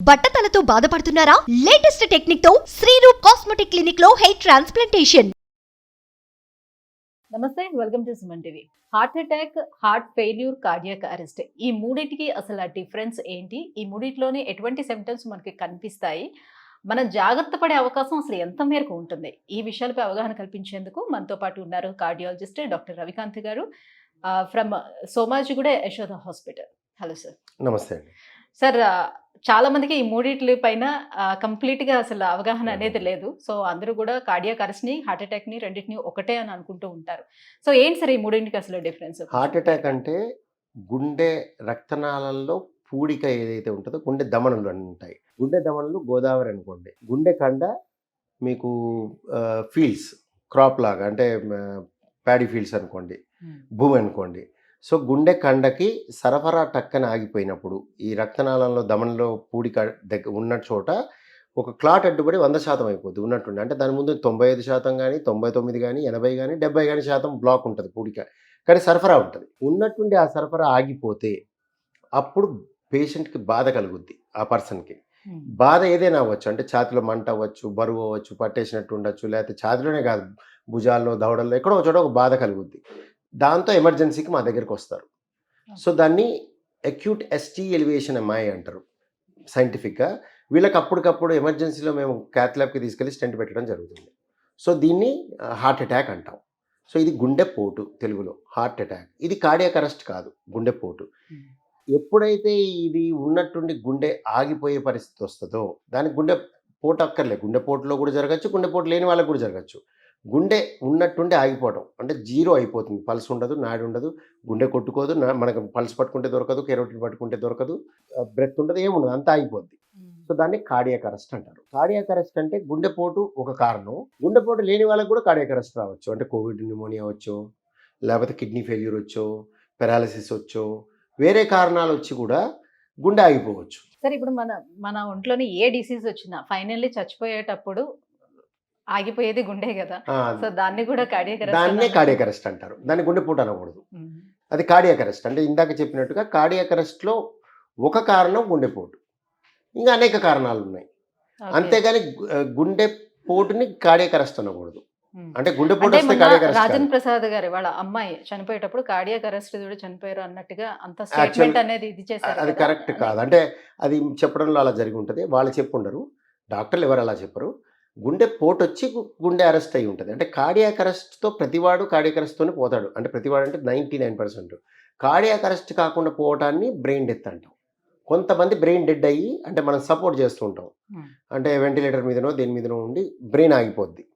బట్టతలతో బాధపడుతున్నారా? Latest technique తో Shreeroop cosmetic clinic లో హెయిర్ ట్రాన్స్ప్లాంటేషన్. నమస్తే, welcome to Suman TV. Heart attack, heart failure, cardiac arrest, ఈ మూడింటికి అసలు ఆ డిఫరెన్స్ ఏంటి? ఈ మూడింటిలోనే ఎటువంటి సిమ్టమ్స్ మనకి కనిపిస్తాయి? మనం జాగ్రత్త పడే అవకాశం అసలు ఎంత మేరకు ఉంటుంది? ఈ విషయాలపై అవగాహన కల్పించేందుకు మనతో పాటు ఉన్నారు కార్డియాలజిస్ట్ డాక్టర్ రవికాంత్ గారు from Somajiguda Yashoda hospital. Hello sir. నమస్తే అండి. సార్, చాలా మందికి ఈ మూడిట్ల పైన కంప్లీట్ గా అసలు అవగాహన అనేది లేదు. సో అందరూ కూడా కార్డియాక్ అరెస్ట్ ని, హార్ట్ అటాక్ ని రెండింటిని ఒకటే అని అనుకుంటూ ఉంటారు. సో ఏంటి సార్ ఈ మూడింటికి అసలు డిఫరెన్స్? హార్ట్ అటాక్ అంటే గుండె రక్తనాళాల్లో పూడిక ఏదైతే ఉంటుందో గుండె దమనులు అని ఉంటాయి. గుండె దమనులు గోదావరి అనుకోండి, గుండె కండ మీకు ఫీల్డ్స్ క్రాప్ లాగా, అంటే ప్యాడీ ఫీల్డ్స్ అనుకోండి, భూమి అనుకోండి. సో గుండె కండకి సరఫరా టక్కన ఆగిపోయినప్పుడు ఈ రక్తనాళంలో దమనంలో పూడిక దగ్గర ఉన్న చోట ఒక క్లాట్ అడ్డుపడి 100% అయిపోద్ది ఉన్నట్టుండి. అంటే దాని ముందు 95% కానీ, 99 కానీ, 80 కానీ, 70 కానీ శాతం బ్లాక్ ఉంటుంది పూడిక, కానీ సరఫరా ఉంటుంది. ఉన్నట్టుండి ఆ సరఫరా ఆగిపోతే అప్పుడు పేషెంట్కి బాధ కలుగుద్ది. ఆ పర్సన్కి బాధ ఏదైనా అవ్వచ్చు, అంటే ఛాతిలో మంట అవ్వచ్చు, బరువు అవ్వచ్చు, పట్టేసినట్టు ఉండొచ్చు, లేకపోతే ఛాతిలోనే కాదు, భుజాల్లో, దవడల్లో ఎక్కడో ఒక చోట ఒక బాధ కలుగుద్ది. దాంతో ఎమర్జెన్సీకి మా దగ్గరికి వస్తారు. సో దాన్ని అక్యూట్ ఎస్టీ ఎలివేషన్ ఎంఐ అంటారు సైంటిఫిక్గా. వీళ్ళకి అప్పటికప్పుడు ఎమర్జెన్సీలో మేము క్యాత్ ల్యాబ్కి తీసుకెళ్ళి స్టెంట్ పెట్టడం జరుగుతుంది. సో దీన్ని హార్ట్ అటాక్ అంటాం. సో ఇది గుండెపోటు తెలుగులో, హార్ట్ అటాక్. ఇది కార్డియాక్ అరెస్ట్ కాదు, గుండెపోటు. ఎప్పుడైతే ఇది ఉన్నట్టుండి గుండె ఆగిపోయే పరిస్థితి వస్తుందో దానికి గుండె పోటు అక్కర్లే. గుండెపోటులో కూడా జరగచ్చు, గుండెపోటు లేని వాళ్ళకు కూడా జరగచ్చు. గుండె ఉన్నట్టుండి ఆగిపోవడం అంటే జీరో అయిపోతుంది, పల్స్ ఉండదు, నాడి ఉండదు, గుండె కొట్టుకోదు, మనకు పల్స్ పట్టుకుంటే దొరకదు, కెరోటిన్ పట్టుకుంటే దొరకదు, బ్రెత్ ఉండదు, ఏముండదు, అంతా అయిపోద్ది. సో దాన్ని కార్డియాక్ అరెస్ట్ అంటారు. కార్డియాక్ అరెస్ట్ అంటే గుండెపోటు ఒక కారణం. గుండెపోటు లేని వాళ్ళకి కూడా కార్డియాక్ అరెస్ట్ రావచ్చు. అంటే కోవిడ్ న్యూమోనియా వచ్చో, లేకపోతే కిడ్నీ ఫెయిల్యూర్ వచ్చో, పెరాలసిస్ వచ్చో, వేరే కారణాలు వచ్చి కూడా గుండె ఆగిపోవచ్చు. సార్, ఇప్పుడు మన ఒంట్లోని ఏ డిసీజ్ వచ్చినా ఫైనల్లీ చచ్చిపోయేటప్పుడు ఆగిపోయేది గుండె కదా. సో దాన్ని కూడా కార్డియాక్ అరెస్ట్, దాన్నే కార్డియాక్ అరెస్ట్ అంటారు. దాన్ని గుండెపోటు అనకూడదు, అది కార్డియాక్ అరెస్ట్. అంటే ఇందాక చెప్పినట్టుగా కార్డియాక్ అరెస్ట్లో ఒక కారణం గుండెపోటు, ఇంకా అనేక కారణాలు ఉన్నాయి. అంతేగాని గుండెపోటుని కార్డియాక్ అరెస్ట్ అనకూడదు. అంటే గుండెపోటు వస్తే కార్డియాక్ అరెస్ట్. రాజన్ ప్రసాద్ గారి వాళ్ళ అమ్మాయి చనిపోయేటప్పుడు కార్డియాక్ అరెస్ట్ కూడా చనిపోయారు అన్నట్టుగా అంత స్టేట్మెంట్ అనేది ఇది చేశారు. అది కరెక్ట్ కాదు. అంటే అది చెప్పడంలో అలా జరిగి ఉంటుంది, వాళ్ళు చెప్పుండరు, డాక్టర్లు ఎవరు అలా చెప్పరు. గుండె పోటు వచ్చి గుండె అరెస్ట్ అయి ఉంటుంది. అంటే కార్డియాక్ అరెస్ట్తో ప్రతివాడు కార్డియాక్ అరెస్ట్తోనే పోతాడు. అంటే ప్రతివాడు అంటే 99%. కార్డియాక్ అరెస్ట్ కాకుండా పోవటాన్ని బ్రెయిన్ డెత్ అంటాం. కొంతమంది బ్రెయిన్ డెడ్ అయ్యి, అంటే మనం సపోర్ట్ చేస్తూ ఉంటాం, అంటే వెంటిలేటర్ మీదనో దేని మీదనో ఉండి బ్రెయిన్ ఆగిపోద్ది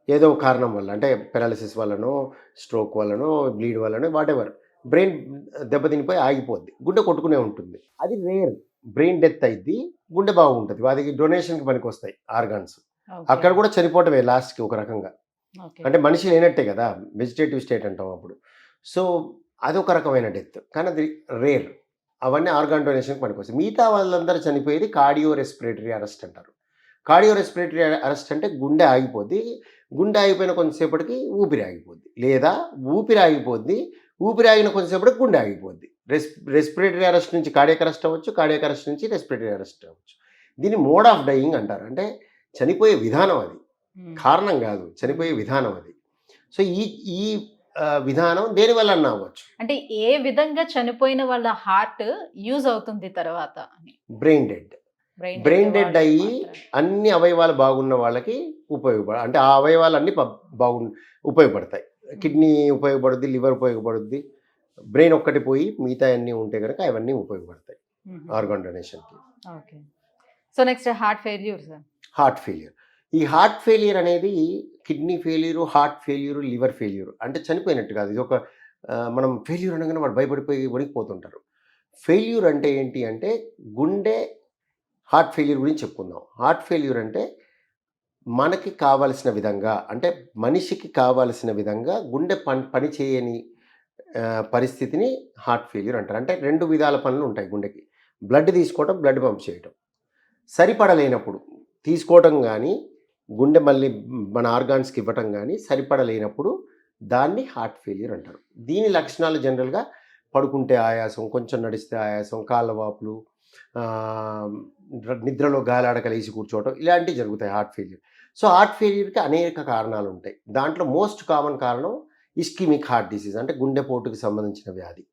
ఏదో కారణం వల్ల, అంటే పెరాలసిస్ వల్లనో, స్ట్రోక్ వల్లనో, బ్లీడ్ వల్లనో, వాటెవర్ బ్రెయిన్ దెబ్బతినిపోయి ఆగిపోద్ది, గుండె కొట్టుకునే ఉంటుంది. అది రేర్. బ్రెయిన్ డెత్ అయింది, గుండె బాగుంటుంది, వాటికి డొనేషన్కి పనికి వస్తాయి ఆర్గాన్స్. అక్కడ కూడా చనిపోవటమే లాస్ట్కి ఒక రకంగా. అంటే మనిషి లేనట్టే కదా, వెజిటేటివ్ స్టేట్ అంటాం అప్పుడు. సో అదొక రకమైన డెత్, కానీ అది రేర్. అవన్నీ ఆర్గాన్ డొనేషన్కి పనికి వస్తాయి. మిగతా వాళ్ళందరూ చనిపోయేది కార్డియో రెస్పిరేటరీ అరెస్ట్ అంటారు. కార్డియో రెస్పిరేటరీ అరెస్ట్ అంటే గుండె ఆగిపోద్ది, గుండె ఆగిపోయిన కొంతసేపటికి ఊపిరి ఆగిపోద్ది, లేదా ఊపిరి ఆగిపోద్ది, ఊపిరి ఆగిన కొంతసేపటికి గుండె ఆగిపోద్ది. రెస్పిరేటరీ అరెస్ట్ నుంచి కార్డియాక్ అరెస్ట్ అవ్వచ్చు, కార్డియాక్ అరెస్ట్ నుంచి రెస్పిరేటరీ అరెస్ట్ అవ్వచ్చు. దీన్ని మోడ్ ఆఫ్ డయింగ్ అంటారు. అంటే చనిపోయే విధానం, అది కారణం కాదు, చనిపోయే విధానం అది. సో ఈ విధానం దేని వల్ల అన్నా అవ్వచ్చు. అంటే ఏ విధంగా చనిపోయిన వాళ్ళ హార్ట్ యూజ్ అవుతుంది తర్వాత? బ్రెయిన్ డెడ్ అయ్యి అన్ని అవయవాలు బాగున్న వాళ్ళకి అంటే ఆ అవయవాలు అన్ని ఉపయోగపడతాయి. కిడ్నీ ఉపయోగపడుద్ది, లివర్ ఉపయోగపడుద్ది, బ్రెయిన్ ఒక్కటి పోయి మిగతా అన్నీ ఉంటే కనుక అవన్నీ ఉపయోగపడతాయి ఆర్గాన్ డొనేషన్కి. Okay. So next heart failure sir. Heart failure. ఈ హార్ట్ ఫెయిల్యూర్ అనేది kidney failure, heart failure, liver failure అంటే చనిపోయినట్టు కాదు. ఇది ఒక మనం ఫెయిల్యూర్ అనగానే వాడు భయపడిపోయి వణికిపోతుంటారు. ఫెయిల్యూర్ అంటే ఏంటి అంటే గుండె, హార్ట్ ఫెయిల్యూర్ గురించి చెప్పుకుందాం. హార్ట్ ఫెయిల్యూర్ అంటే మనకి కావలసిన విధంగా, అంటే మనిషికి కావలసిన విధంగా గుండె పని చేయని పరిస్థితిని హార్ట్ ఫెయిల్యూర్ అంటారు. అంటే రెండు విధాల పనులు ఉంటాయి గుండెకి. బ్లడ్ తీసుకోవటం, బ్లడ్ పంప్ చేయటం. సరిపడలేనప్పుడు తీసుకోవటం కానీ, గుండె మళ్ళీ మన ఆర్గాన్స్కి ఇవ్వటం కానీ సరిపడలేనప్పుడు దాన్ని హార్ట్ ఫెయిల్యూర్ అంటారు. దీని లక్షణాలు జనరల్గా పడుకుంటే ఆయాసం, కొంచెం నడిస్తే ఆయాసం, కాళ్ళ వాపులు, నిద్రలో గాలాడక లేచి కూర్చోవటం ఇలాంటివి జరుగుతాయి హార్ట్ ఫెయిల్యూర్. సో హార్ట్ ఫెయిల్యూర్కి అనేక కారణాలు ఉంటాయి. దాంట్లో మోస్ట్ కామన్ కారణం ఇస్కిమిక్ హార్ట్ డిసీజ్, అంటే గుండెపోటుకి సంబంధించిన వ్యాధి.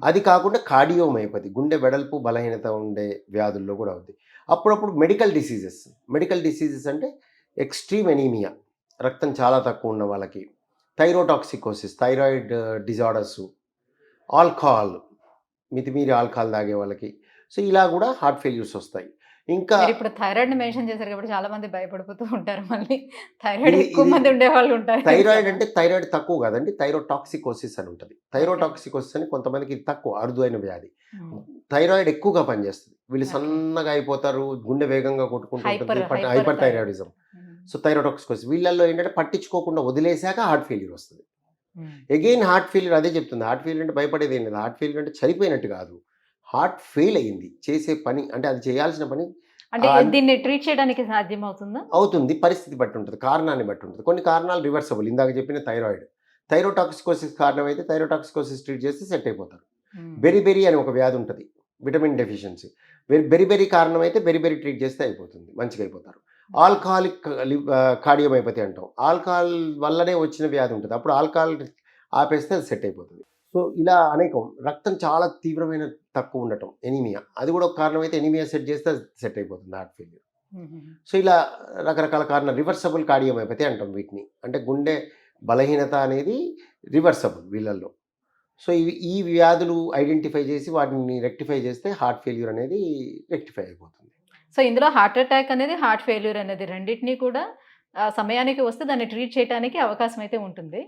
అది కాకుండా కార్డియోమైపతి, గుండె వెడల్పు బలహీనత ఉండే వ్యాధుల్లో కూడా అవుతుంది. అప్పుడప్పుడు మెడికల్ డిసీజెస్ అంటే ఎక్స్ట్రీమ్ ఎనీమియా, రక్తం చాలా తక్కువ ఉన్న వాళ్ళకి, థైరోటాక్సికోసిస్, థైరాయిడ్ డిజార్డర్స్, ఆల్కహాల్, మితిమీరి ఆల్కహాల్ తాగే వాళ్ళకి. సో ఇలా కూడా హార్ట్ ఫెయిల్యూర్స్ వస్తాయి. ఇంకా మీరు ఇప్పుడు థైరాయిడ్ ని మెన్షన్ చేశారు కాబట్టి చాలా మంది భయపడిపోతూ ఉంటారు. మళ్ళీ థైరాయిడ్ ఇది- ఎక్కువ ఇది- మంది ఉండేవాళ్ళు ఉంటారు. థైరాయిడ్ అంటే థైరాయిడ్ తక్కువ కాదండి, థైరోటాక్సికోసిస్ అని ఉంటుంది. థైరోటాక్సికోసిస్ అని కొంతమందికి ఇది తక్కువ అరుదైన వ్యాధి. థైరాయిడ్ ఎక్కువగా పనిచేస్తుంది, వీళ్ళు Okay. సన్నగా అయిపోతారు, గుండె వేగంగా కొట్టుకుంటూ Hyper- ఉంటుంది, hyper hyper thyroidism. So thyrotoxicosis వీళ్ళల్లో ఏంటంటే పట్టించుకోకుండా వదిలేశాక హార్ట్ ఫెయిల్యూర్ వస్తుంది. అగైన్ హార్ట్ ఫెయిల్యూర్ అదే చెప్తుంది. హార్ట్ ఫెయిల్యూర్ అంటే భయపడేది ఏం లేదు. హార్ట్ ఫెయిల్యూర్ అంటే చనిపోయినట్టు కాదు, హార్ట్ ఫెయిల్ అయింది, చేసే పని అంటే అది చేయాల్సిన పని అంటే ఆ- దీన్ని ట్రీట్ చేయడానికి సాధ్యం అవుతుందా? అవుతుంది. పరిస్థితి బట్టి ఉంటుంది, కారణాన్ని బట్టి ఉంటుంది. కొన్ని కారణాలు రివర్సబుల్, ఇందాక చెప్పిన థైరోటాక్సికోసిస్ కారణం అయితే థైరోటాక్సికోసిస్ ట్రీట్ చేస్తే సెట్ అయిపోతారు. బెరిబెరీ అని ఒక వ్యాధి ఉంటుంది, విటమిన్ డెఫిషియన్సీ. బెరిబెరీ కారణం అయితే బెరిబెరీ ట్రీట్ చేస్తే అయిపోతుంది, మంచిగా అయిపోతారు. ఆల్కహాలిక్ కార్డియోమైపతి అంటాం, ఆల్కహాల్ వల్లనే వచ్చిన వ్యాధి ఉంటుంది, అప్పుడు ఆల్కహాల్ ఆపేస్తే అది సెట్ అయిపోతుంది. సో ఇలా అనేకం, రక్తం చాలా తీవ్రమైన తక్కువ ఉండటం, ఎనీమియా, అది కూడా ఒక కారణం అయితే ఎనీమియా సెట్ చేస్తే సెట్ అయిపోతుంది హార్ట్ ఫెయిల్యూర్. సో ఇలా రకరకాల కారణాలు, రివర్సబుల్ కార్డియోమైపతి అంటాం వీటిని, అంటే గుండె బలహీనత అనేది రివర్సబుల్ వీళ్ళల్లో. సో ఈ వ్యాధులు ఐడెంటిఫై చేసి వాటిని రెక్టిఫై చేస్తే హార్ట్ ఫెయిల్యూర్ అనేది రెక్టిఫై అయిపోతుంది. సో ఇందులో హార్ట్ అటాక్ అనేది హార్ట్ ఫెయిల్యూర్ అనేది రెండింటినీ కూడా సమయానికి వస్తే దాన్ని ట్రీట్ చేయడానికి అవకాశం అయితే ఉంటుంది.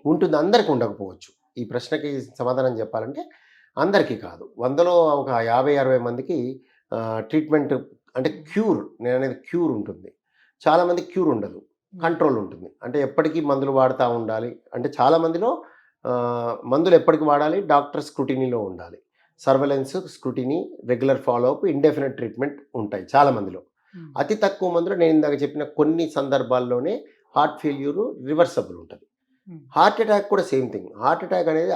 అందరికీ ఉండకపోవచ్చు. ఈ ప్రశ్నకి సమాధానం చెప్పాలంటే అందరికీ కాదు, 100లో ఒక 50-60 మందికి ట్రీట్మెంట్ అంటే క్యూర్, నేను అనేది క్యూర్ ఉంటుంది. చాలామంది క్యూర్ ఉండదు, కంట్రోల్ ఉంటుంది, అంటే ఎప్పటికీ మందులు వాడుతూ ఉండాలి. అంటే చాలామందిలో మందులు ఎప్పటికి వాడాలి, డాక్టర్ స్క్రూటినీలో ఉండాలి, surveillance, scrutiny, regular follow up, indefinite treatment ఉంటాయి చాలామందిలో. అతి తక్కువ మందిలో నేను ఇందాక చెప్పిన కొన్ని సందర్భాల్లోనే హార్ట్ ఫెయిల్యూర్ రివర్సబుల్ ఉంటుంది. హార్ట్ అటాక్ కూడా సేమ్ థింగ్. హార్ట్ అటాక్ అనేది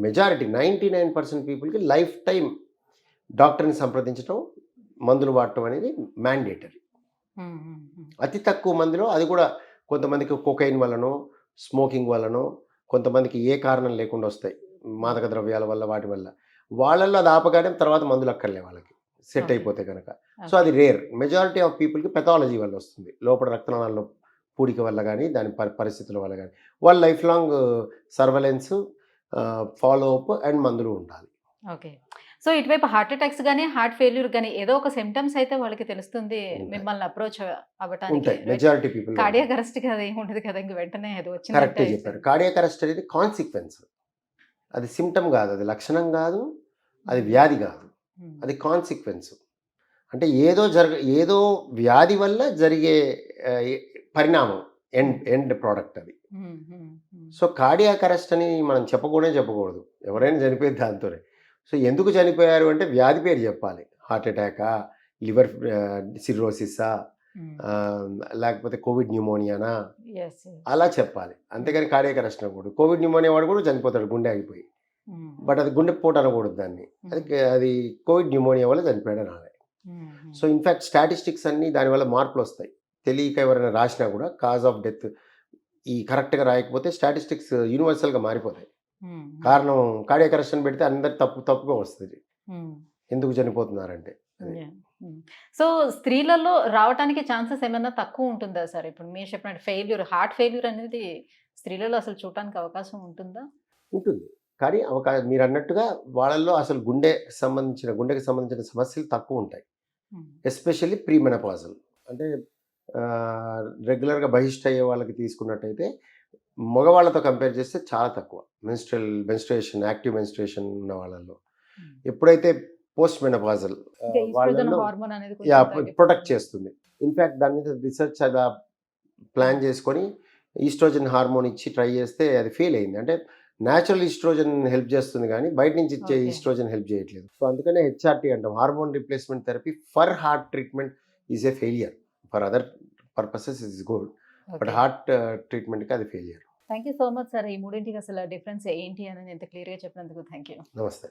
మెజారిటీ 99% పీపుల్కి లైఫ్ టైం డాక్టర్ని సంప్రదించడం, మందులు వాడటం అనేది మ్యాండేటరీ. అతి తక్కువ మందిలో, అది కూడా కొంతమందికి కొకైన్ వల్లనో, స్మోకింగ్ వల్లనో, కొంతమందికి ఏ కారణం లేకుండా వస్తాయి, మాదక ద్రవ్యాల వల్ల, వాటి వల్ల. వాళ్ళల్లో అది ఆపగానే తర్వాత మందులు అక్కర్లే వాళ్ళకి, సెట్ అయిపోతే కనుక. సో అది రేర్. మెజారిటీ ఆఫ్ పీపుల్కి పెథాలజీ వల్ల వస్తుంది, లోపల రక్తనాళాల్లో పూడిక వల్ల కానీ, దాని పరిస్థితుల వల్ల కానీ. వాళ్ళ life long surveillance, follow up and మందులు ఉండాలి. ఓకే. సో ఇటువైపు హార్ట్ అటాక్స్ కానీ హార్ట్ ఫెయిల్యూర్ కానీ ఏదో ఒక సిమ్టమ్స్ అయితే వాళ్ళకి తెలుస్తుంది ఉంటాయి. మిమ్మల్ని అప్రోచ్ అవ్వటానికి. ఉంటాయి మెజారిటీ పీపుల్. కార్డియాక్ అరెస్ట్ కదా ఏమి ఉండదు కదా, ఇంక వెంటనే అది కరెక్టే వచ్చింది. చెప్పారు. కార్డియాక్ అరెస్ట్ అనేది కాన్సిక్వెన్స్, అది సిమ్టమ్ కాదు, అది లక్షణం కాదు, అది వ్యాధి కాదు, అది కాన్సిక్వెన్స్. అంటే ఏదో వ్యాధి వల్ల జరిగే పరిణామం, ఎండ్ ప్రోడక్ట్ అది. సో కార్డియాక్ అరెస్ట్ అని మనం చెప్పకూడదు, ఎవరైనా చనిపోయేది దాంతోనే. సో ఎందుకు చనిపోయారు అంటే వ్యాధి పేరు చెప్పాలి, హార్ట్ అటాకా, లివర్ సిర్రోసిసా, లేకపోతే కోవిడ్ న్యూమోనియానా, అలా చెప్పాలి. అంతేగాని కార్డియాక్ అరెస్ట్ అనకూడదు. కోవిడ్ న్యూమోనియా వాడు కూడా చనిపోతాడు గుండె ఆగిపోయి, బట్ అది గుండె పోటు అనకూడదు దాన్ని, అది కోవిడ్ న్యూమోనియా వల్ల చనిపోయాడు అనాలి. సో ఇన్ఫ్యాక్ట్ స్టాటిస్టిక్స్ అన్నీ దానివల్ల మార్పులు వస్తాయి. తెలియక ఎవరైనా రాసినా కూడా కాజ్ ఆఫ్ డెత్ ఈ కరెక్ట్గా రాయకపోతే స్టాటిస్టిక్స్ యూనివర్సల్గా మారిపోతాయి. కారణం కార్డియాక్ అరెస్ట్ అని పెడితే అందరి తప్పుగా వస్తుంది, ఎందుకు చనిపోతున్నారంటే. సో స్త్రీలలో రావడానికి ఛాన్సెస్ ఏమైనా తక్కువ ఉంటుందా సార్? ఇప్పుడు మీరు చెప్పినట్టు హార్ట్ ఫెయిల్యూర్ అనేది స్త్రీలలో అసలు చూడటానికి అవకాశం ఉంటుందా? ఉంటుంది, కానీ మీరు అన్నట్టుగా వాళ్ళల్లో అసలు గుండెకి సంబంధించిన సమస్యలు తక్కువ ఉంటాయి, ఎస్పెషల్లీ ప్రీ మెనపాజల్. అంటే రెగ్యులర్గా బహిష్ట అయ్యే వాళ్ళకి తీసుకున్నట్టయితే మగవాళ్ళతో కంపేర్ చేస్తే చాలా తక్కువ మెన్స్ట్రుయేషన్, యాక్టివ్ మెన్స్ట్రుయేషన్ ఉన్న వాళ్ళల్లో. ఎప్పుడైతే పోస్ట్ మెనపాజల్ వాళ్ళల్లో ప్రొటెక్ట్ చేస్తుంది. ఇన్ఫ్యాక్ట్ దాని మీద రీసెర్చ్ అలా ప్లాన్ చేసుకొని ఈస్ట్రోజన్ హార్మోన్ ఇచ్చి ట్రై చేస్తే అది ఫెయిల్ అయింది. అంటే న్యాచురల్ ఈస్ట్రోజన్ హెల్ప్ చేస్తుంది కానీ బయట నుంచి ఇచ్చే ఈస్ట్రోజన్ హెల్ప్ చేయట్లేదు. సో అందుకనే హెచ్ఆర్టీ అంటాం, hormone replacement therapy for heart treatment is a failure. For other purposes is good, but heart ట్రీట్మెంట్కి అది failure. Thank you so much sir. ఈ మూడింటికి అసలు డిఫరెన్స్ ఏంటి అని ఎంత క్లియర్గా చెప్పినందుకు థ్యాంక్ యూ. నమస్తే.